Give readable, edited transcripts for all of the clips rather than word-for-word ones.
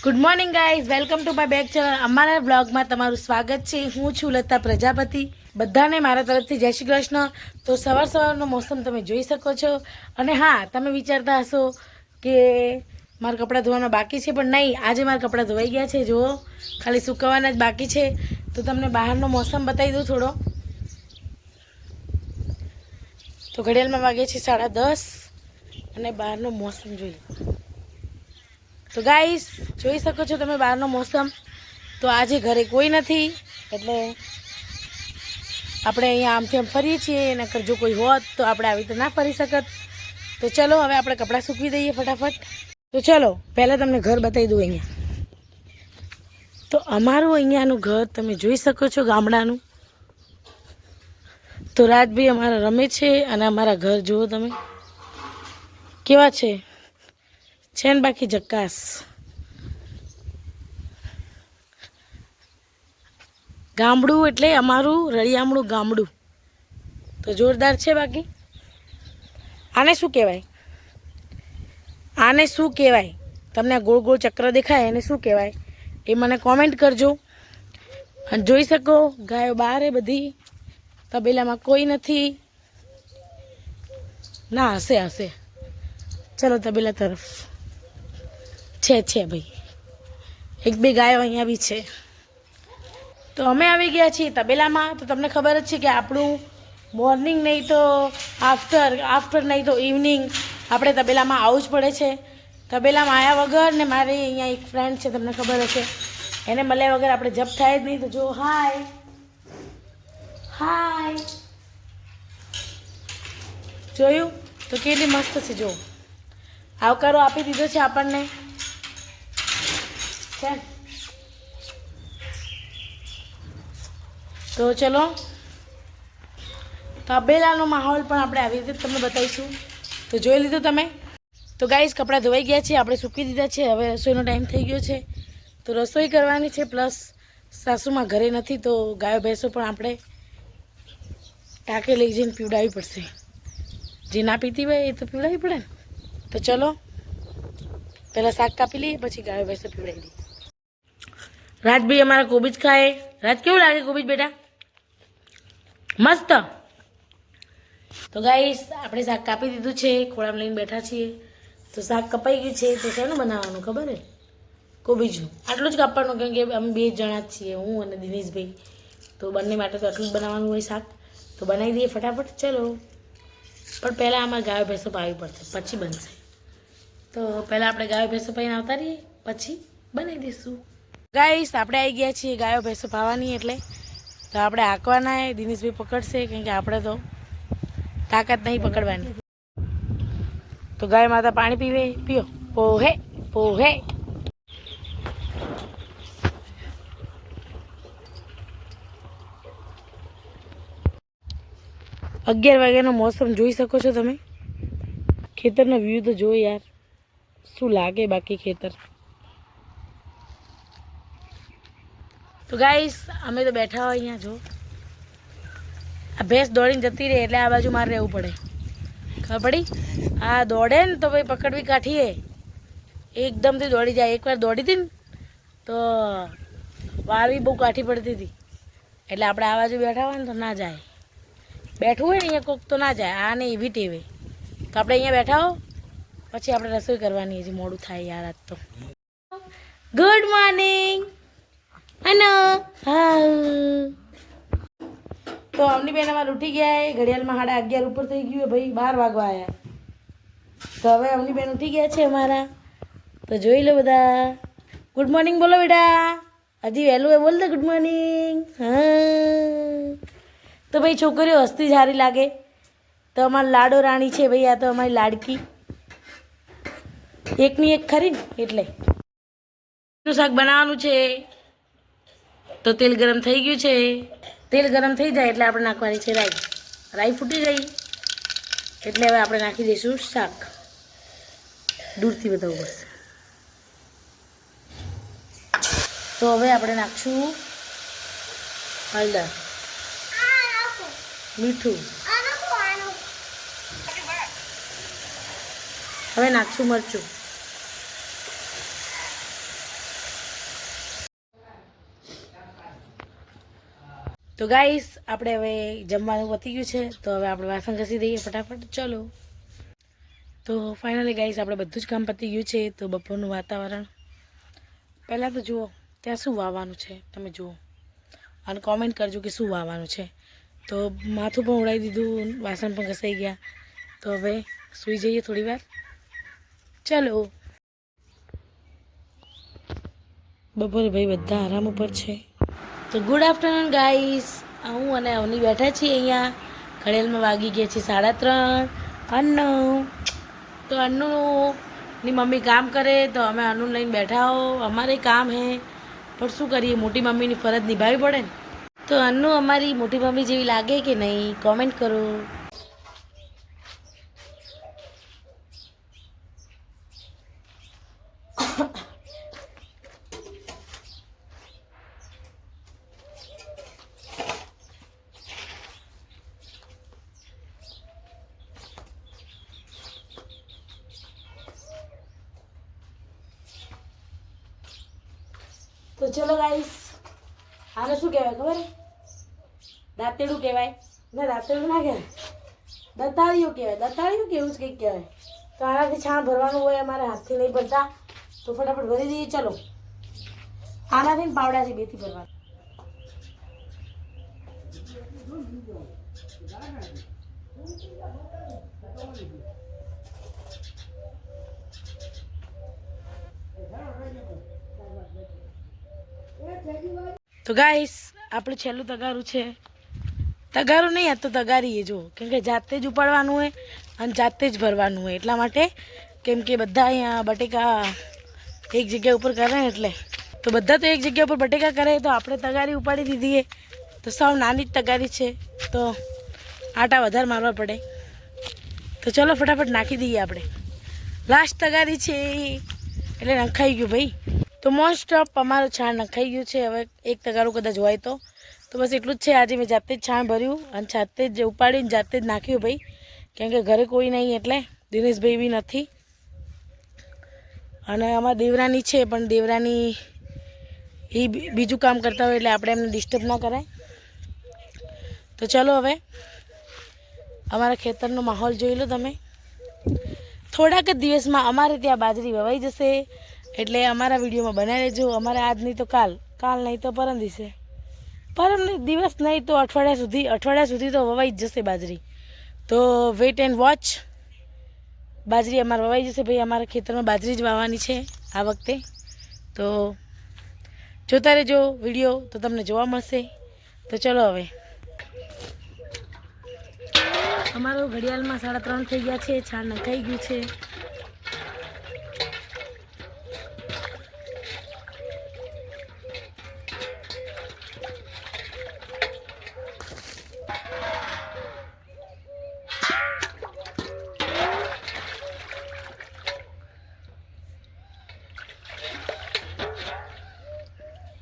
Good morning guys, welcome to my back channel. અમારા વ્લોગમાં તમારું સ્વાગત છે. હું છું લતા પ્રજાપતિ. બધાને મારા તરફથી જય શ્રી કૃષ્ણ. તો સવારનો મોસમ તમે જોઈ શકો છો. અને હા, તમે વિચારતા હશો કે મારા કપડાં ધોવાના બાકી છે, પણ નહીં, આજે મારા કપડાં ધોવાઈ ગયા છે. જુઓ, ખાલી સુકવવાના જ બાકી છે. તો તમને બહારનો મોસમ બતાવી દઉં થોડો. તો ઘડિયાળમાં વાગે છે 10:30 અને બહારનો મોસમ જોઈએ. તો ગાઈસ, જોઈ શકો છો તમે બહારનો મોસમ. તો આજે ઘરે કોઈ નથી, એટલે આપણે અહીંયા આમથી આમ ફરીએ છીએ. નકર જો કોઈ હોત તો આપણે આવી રીતે ના ફરી શકત. તો ચલો, હવે આપણે કપડાં સૂકવી દઈએ ફટાફટ. તો ચલો, પહેલાં તમને ઘર બતાવી દઉં અહીંયા. તો અમારું અહીંયાનું ઘર તમે જોઈ શકો છો, ગામડાનું. તો રાજભાઈ અમારા રમે છે અને અમારા ઘર જુઓ તમે કેવા છે ને બાકી જક્કાસ. ગામડું એટલે અમારું રળિયામણું ગામડું. તો જોરદાર છે. બાકી આને શું કહેવાય? આને શું કહેવાય? તમને ગોળ ગોળ ચક્ર દેખાય, એને શું કહેવાય એ મને કોમેન્ટ કરજો. અને જોઈ શકો ગાયો બહાર એ બધી. તબેલામાં કોઈ નથી. ના, હશે. ચલો તબેલા તરફ. છે ભાઈ, 1-2 ગાયો અહીંયા બી છે. તો અમે આવી ગયા છીએ તબેલામાં. તો તમને ખબર જ છે કે આપણું મોર્નિંગ નહીં તો આફ્ટર નહીં તો ઇવનિંગ આપણે તબેલામાં આવવું જ પડે છે. તબેલામાં આવ્યા વગર ને મારી અહીંયા એક ફ્રેન્ડ છે, તમને ખબર હશે, એને મળ્યા વગર આપણે જપ થાય જ નહીં. તો જો હાય જોયું તો કેટલી મસ્ત છે. જો આવકારો આપી દીધો છે આપણને. તો ચલો, તબેલાનો માહોલ પણ આપણે આવી રીતે તમને બતાવીશું. તો જોઈ લીધું તમે. તો ગાઈસ, કપડાં ધોવાઈ ગયા છે, આપણે સૂકી દીધા છે. હવે રસોઈનો ટાઈમ થઈ ગયો છે, તો રસોઈ કરવાની છે. પ્લસ સાસુમાં ઘરે નથી, તો ગાયો ભેંસો પણ આપણે ટાંકે લઈ જઈને પીવડાવવી પડશે. જે ના પીતી હોય એ તો પીવડાવવી પડે ને. તો ચલો, પહેલાં શાક કાપી લઈએ, પછી ગાયો ભેંસો પીવડાવી દઈએ. રાજભાઈ અમારા કોબીજ ખાય. રાજ, કેવું લાગે કોબીજ બેટા? મસ્ત. તો ગાઈસ, આપણે શાક કાપી દીધું છે, ખોળામાં લઈને બેઠા છીએ. તો શાક કપાઈ ગયું છે. તો શેનું બનાવવાનું ખબર હે? કોબીજનું. આટલું જ કાપવાનું, કેમ કે અમે 2 જણા જ છીએ, હું અને દિનેશભાઈ. તો બંને માટે તો આટલું જ બનાવવાનું હોય શાક. તો બનાવી દઈએ ફટાફટ. ચલો, પણ પહેલાં આમાં ગાયો ભેંસો પાવી પડશે, પછી બનશે. તો પહેલાં આપણે ગાયો ભેંસો પાઈને આવતા રહીએ, પછી બનાવી દઈશું. ગાઈસ, આપણે આવી ગયા છીએ ગાયો ભેંસો પાવાની. એટલે તો આપણે હાંકવાના. દિનેશભાઈ પકડશે, કેમ કે આપણે તો તાકાત નહીં પકડવાની. તો ગાય માતા પાણી પીઓ. પોહે 11 વાગ્યાનો મોસમ જોઈ શકો છો તમે. ખેતરનો વ્યૂ તો જો યાર, શું લાગે બાકી ખેતર. તો ગાઈસ, અમે તો બેઠા હોય અહીંયા. જો આ ભેંસ દોડીને જતી રહે, એટલે આ બાજુ મારે રહેવું પડે. ખબર પડી? આ દોડે ને તો ભાઈ પકડવી કાઠીએ. એકદમથી દોડી જાય. એકવાર દોડી હતી ને તો વાળવી બહુ કાઠી પડતી હતી. એટલે આપણે આ બાજુ બેઠા હોય ને તો ના જાય. બેઠવું હોય ને અહીંયા કોક તો ના જાય. આ ને એવી ટેવે. તો આપણે અહીંયા બેઠા હો, પછી આપણે રસોઈ કરવાની. હજી મોડું થાય યાર આજ તો. Good morning. હલો. હા, તો અમની બેન અમારે ઉઠી ગયા. ઘડિયાળમાં 11:30 ઉપર થઈ ગયું ભાઈ, 12 વાગવા આવ્યા. તો હવે અમની બેન ઉઠી ગયા છે અમારા. તો જોઈ લો બધા. ગુડ મોર્નિંગ બોલો બેટા. હજી વહેલું એ બોલ દે ગુડ મોર્નિંગ. હા, તો ભાઈ છોકરીઓ હસતી સારી લાગે. તો અમારી લાડો રાણી છે ભાઈ. આ તો અમારી લાડકી, એકની એક ખરી ને એટલે. શાક બનાવવાનું છે. તો તેલ ગરમ થઈ ગયું છે. તેલ ગરમ થઈ જાય એટલે આપણે નાખવાની છે રાઈ. રાઈ ફૂટી ગઈ એટલે હવે આપણે નાખી દઈશું શાક. દૂરથી બતાવવું પડશે. તો હવે આપણે નાખશું હળદર, મીઠું. હવે નાખશું મરચું. તો ગાઈસ આપણે હવે જમવાનું પતી ગયું છે, તો હવે આપણે વાસણ ઘસી દઈએ ફટાફટ. ચલો. તો ફાઇનલી ગાઈસ આપણે બધું જ કામ પતી ગયું છે. તો બપોરનું વાતાવરણ પહેલાં તો જુઓ ત્યાં શું વાવવાનું છે તમે જુઓ, અને કોમેન્ટ કરજો કે શું વાવવાનું છે. તો માથું પણ ઉડાવી દીધું, વાસણ પણ ઘસાઈ ગયા. તો હવે સૂઈ જઈએ થોડી વાર. ચલો. બપોરે ભાઈ બધા આરામ ઉપર છે. તો ગુડ આફ્ટરનૂન ગાઈસ. હું અને અવની બેઠા છીએ અહીંયા. ઘડિયાળમાં વાગી ગયા છે 3:30. અન્નુ તો અન્નુની મમ્મી કામ કરે તો અમે અન્નુ લઈને બેઠા હો. અમારે કામ હે પણ શું કરીએ, મોટી મમ્મીની ફરજ નિભાવવી પડે ને. તો અન્નુ અમારી મોટી મમ્મી જેવી લાગે કે નહીં, કોમેન્ટ કરો. તો ચલો ગાઈસ, આને શું કહેવાય ખબર? દાંતેડું કહેવાય ના? દાંતેડું ના કહેવાય, દતાળીઓ કહેવાય. દતાળીઓ કેવું જ કંઈક કહેવાય. તો આનાથી છાણ ભરવાનું હોય, અમારે હાથથી નહીં ભરતા. તો ફટાફટ ભરી દઈએ. ચલો. આનાથી પાવડાથી બેથી ભરવાનું. તો ગાઈસ આપણું છેલ્લું તગારું છે. તગારું નહીં, આ તો તગારી જો, કેમ કે જાતે જ ઉપાડવાનું હોય અને જાતે જ ભરવાનું હોય. એટલા માટે, કેમ કે બધા અહીંયા બટેકા એક જગ્યા ઉપર કરે ને એટલે. તો બધા તો એક જગ્યા ઉપર બટેકા કરે, તો આપણે તગારી ઉપાડી દીધી. તો સાવ નાની જ તગારી છે, તો આટા વધારે મારવા પડે. તો ચલો ફટાફટ નાખી દઈએ આપણે. લાસ્ટ તગારી છે એટલે નખાઈ ગયું ભાઈ. તો મોસ્ટ ઓફ અમારું છાણ નખાઈ ગયું છે. હવે એક તગારું કદાચ હોય તો બસ એટલું જ છે. આજે મેં જાતે જ છાણ ભર્યું અને જાતે જ ઉપાડીને જાતે જ નાખ્યું ભાઈ, કેમ કે ઘરે કોઈ નહીં એટલે. દિનેશભાઈ બી નથી અને અમારા દેવરાની છે, પણ દેવરાની એ બીજું કામ કરતા હોય એટલે આપણે એમને ડિસ્ટર્બ ના કરાય. તો ચલો હવે અમારા ખેતરનો માહોલ જોઈ લો તમે. થોડાક જ દિવસમાં અમારે ત્યાં બાજરી વવાઈ જશે, એટલે અમારા વિડીયોમાં બનાવી લેજો. અમારે આજ નહીં તો કાલ, કાલ નહીં તો પરમ દિવસે, પરમ દિવસ નહીં તો અઠવાડિયા સુધી તો વવાઈ જ જશે બાજરી. તો વેઇટ એન્ડ વોચ. બાજરી અમારે વવાઈ જશે ભાઈ. અમારા ખેતરમાં બાજરી જ વાવવાની છે આ વખતે. તો જોતા રહેજો વિડીયો, તો તમને જોવા મળશે. તો ચલો હવે. અમારું ઘડિયાળમાં 3:30 થઈ ગયા છે. છાણ નખાઈ ગયું છે.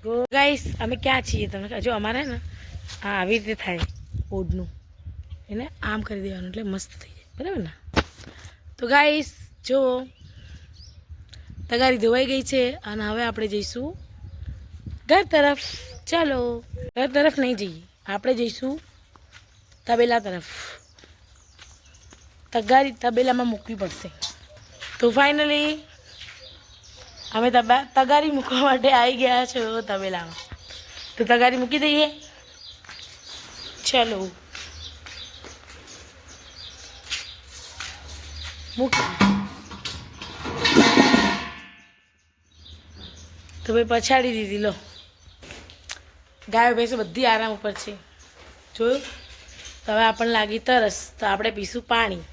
તો ગાઈસ અમે ક્યાં છીએ તમને જો, અમારે ને હા આવી રીતે થાય ઓડનું, એને આમ કરી દેવાનું એટલે મસ્ત થઈ જાય, બરાબર ને. તો ગાઈસ જો તગારી ધોવાઈ ગઈ છે અને હવે આપણે જઈશું ઘર તરફ. ચાલો. ઘર તરફ નહીં જઈએ, આપણે જઈશું તબેલા તરફ. તગારી તબેલામાં મૂકવી પડશે. તો ફાઇનલી અમે તગારી મૂકવા માટે આવી ગયા છો તબેલામાં. તો તગારી મૂકી દઈએ. ચલો મૂકી. તો ભાઈ પછાડી દીધી. લો ગાયો ભેંસો બધી આરામ ઉપર છે, જોયું. તો હવે આપણને લાગી તરસ, તો આપણે પીશું પાણી.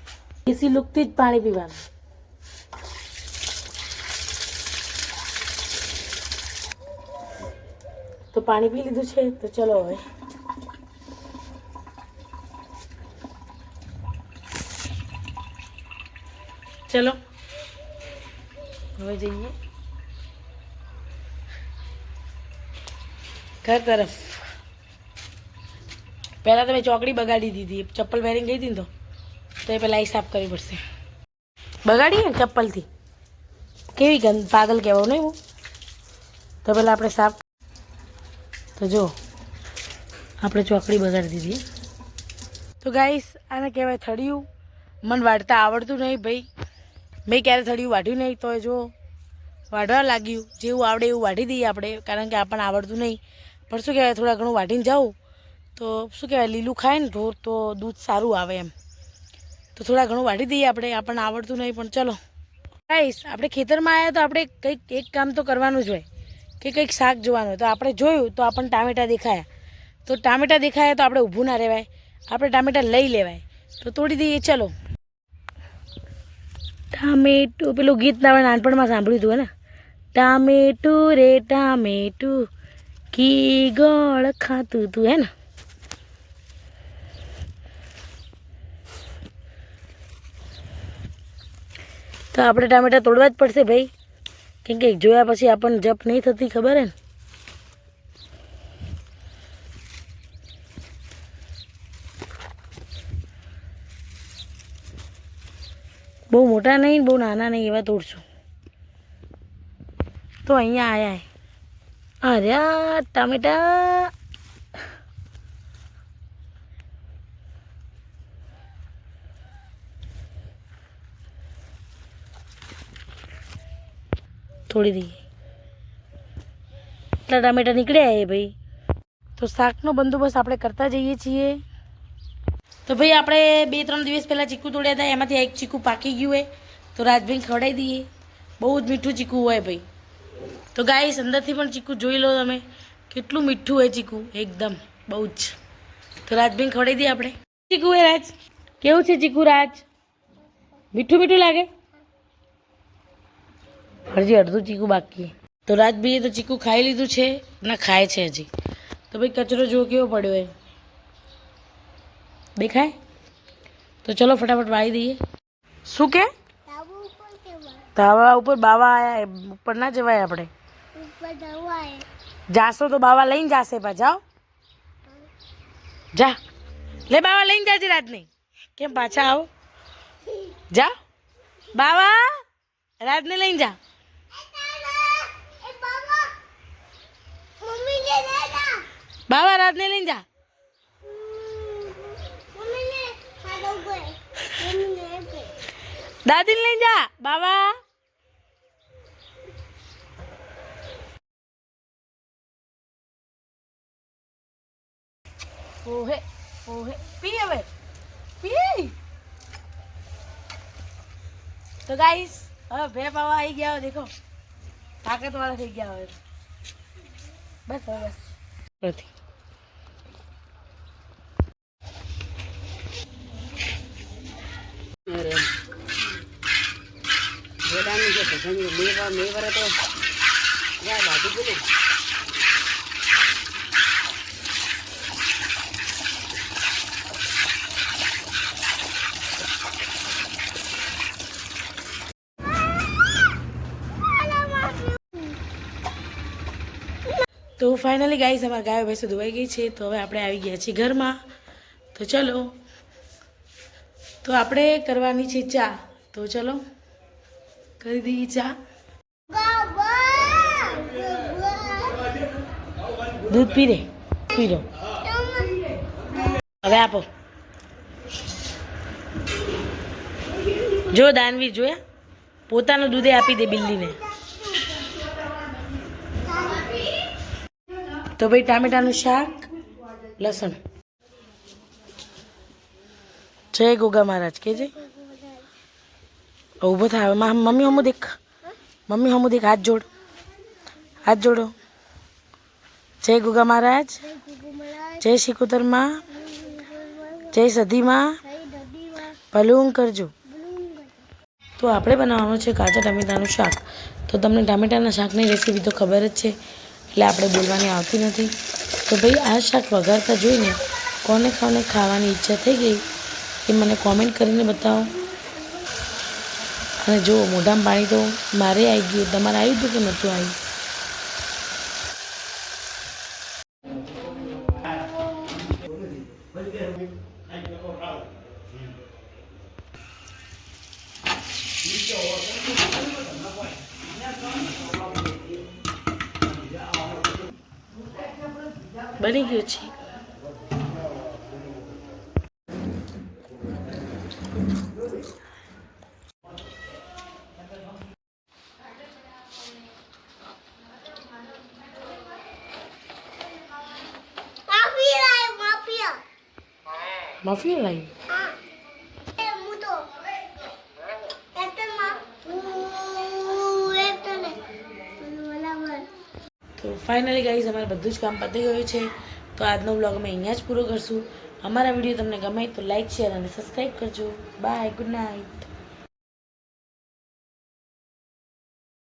એસી લુકથી જ પાણી પીવાનું. તો પાણી પી લીધું છે. તો ચલો હવે ચલો હવે જઈએ ઘર તરફ. પહેલાં તો મેં ચોકડી બગાડી દીધી, ચપ્પલ પહેરીને ગઈ હતી ને તો એ પહેલાં સાફ કરવી પડશે. બગાડી ને ચપ્પલથી કેવી ગંદ, પાગલ કહેવાનું નહીં હું. તો પહેલાં આપણે સાફ. તો જો આપણે ચોકડી બગાડી દીધી. તો ગાઈસ આને કહેવાય થળિયું. મને વાઢતા આવડતું નહીં ભાઈ, મેં ક્યારે થળિયું વાઢ્યું નહીં, તો જો વાઢવા લાગ્યું. જેવું આવડે એવું વાઢી દઈએ આપણે, કારણ કે આપણને આવડતું નહીં. પણ શું કહેવાય, થોડા ઘણું વાઢીને જાઉં તો શું કહેવાય, લીલું ખાય ને ઢોર તો દૂધ સારું આવે એમ. તો થોડા ઘણું વાઢી દઈએ આપણે, આપણને આવડતું નહીં. પણ ચલો ગાઈસ, આપણે ખેતરમાં આવ્યા તો આપણે કંઈક એક કામ તો કરવાનું જ હોય કે કંઈક શાક જોવાનું હોય. તો આપણે જોયું તો આપણને ટામેટાં દેખાયા, તો ટામેટાં દેખાયા તો આપણે ઊભું ના રહેવાય, આપણે ટામેટાં લઈ લેવાય. તો તોડી દઈએ. ચલો, ટામેટું પેલું ગીત આપણે નાનપણમાં સાંભળ્યું હતું ને, ટામેટું રે ટામેટું કી ગોળ ખાતું તું, હે ને. તો આપણે ટામેટાં તોડવા જ પડશે ભાઈ, કેમ કે જોયા પછી આપણને જપ નહીં થતી, ખબર હે ને. બહુ મોટા નહીં, બહુ નાના નહીં, એવા તોડશું. તો અહીંયા આવ્યા અરે ટામેટા. તોડી દઈએ. એટલા ટામેટા નીકળ્યા એ ભાઈ. તો શાકનો બંદોબસ્ત આપણે કરતા જઈએ છીએ. તો ભાઈ આપણે 2-3 દિવસ પહેલાં ચીકુ તોડ્યા હતા, એમાંથી એક ચીકુ પાકી ગયું હોય તો રાજભાઈને ખવડાવી દઈએ. બહુ જ મીઠું ચીકુ હોય ભાઈ. તો ગાઈસ, અંદરથી પણ ચીકુ જોઈ લો તમે, કેટલું મીઠું હોય ચીકુ, એકદમ બહુ જ. તો રાજભાઈને ખવડાવી દઈએ આપણે. ચીકુ હે રાજ, કેવું છે ચીકુ રાજ? મીઠું મીઠું લાગે? હજી અડધું ચીકુ બાકી. તો રાજભાઈએ તો ચીકુ ખાઈ લીધું છે, ના ખાય છે હજી. તો ભાઈ કચરો જો કેવો પડ્યો હોય, દેખાય? તો ચલો ફટાફટ વાળી દઈએ. શું કે ધાબા ઉપર બાવા આયા, ઉપર ના જવાય આપણે. જાશો તો બાવા લઈને જાશે. પા જાઓ, જા લે, બાવા લઈને જાજે રાજને. કેમ પાછા આવો, જા બાવા, રાજને લઈને જા. બાવા રાજને લઈને જા. દાદીને લઈને જા બાવા. ઓહે ઓહે, પી હવે પી. તો ગાઈસ, હવે બે બાવા આવી ગયા હોય, દેખો તાકાત વાળા થઈ ગયા હોય. બસ હવે બસ નથી. તો ફાઇનલી ગાઈસ, અમારા ગાયો ભેંસો ધોવાઈ ગઈ છે. તો હવે આપણે આવી ગયા છીએ ઘરમાં. તો ચલો, તો આપણે કરવાની છે ચા. તો ચલો કરી દઈએ ચા. દૂધ પી રે, પી લો. હવે આપો. જો દાનવી જોયા, પોતાનું દૂધે આપી દે બિલ્લીને. તો ભાઈ ટામેટાનું શાક, લસણ. જય ગોગા મહારાજ કે છે. ઊભો થાય. મમ્મી હમું દેખ, મમ્મી હમું દેખ. હાથ જોડ, હાથ જોડો. જય ગોગા મહારાજ, જય શિકોતરમાં, જય સધીમાં, ભલું કરજો. તો આપણે બનાવવાનું છે કાચા ટામેટાનું શાક. તો તમને ટામેટાના શાકની રેસીપી તો ખબર જ છે, એટલે આપણે બોલવાની આવતી નથી. તો ભાઈ આ શાક વઘારતા જોઈને કોને ખાવાની ઈચ્છા થઈ ગઈ એ મને કોમેન્ટ કરીને બતાવો. અને જો મોઢામાં પાણી તો મારે આવી ગયું, તમારે આવ્યું હતું કે નહોતું આવ્યું? બની ગયું છે. મફી લાવી તો ફાઇનલી ગાઈઝ અમારે બધું જ કામ પતી ગયું છે. તો આજનો વ્લોગ અમે અહીંયા જ પૂરો કરશું. અમારા વિડીયો તમને ગમે તો લાઇક શેર અને સબસ્ક્રાઈબ કરજો. Bye, good night.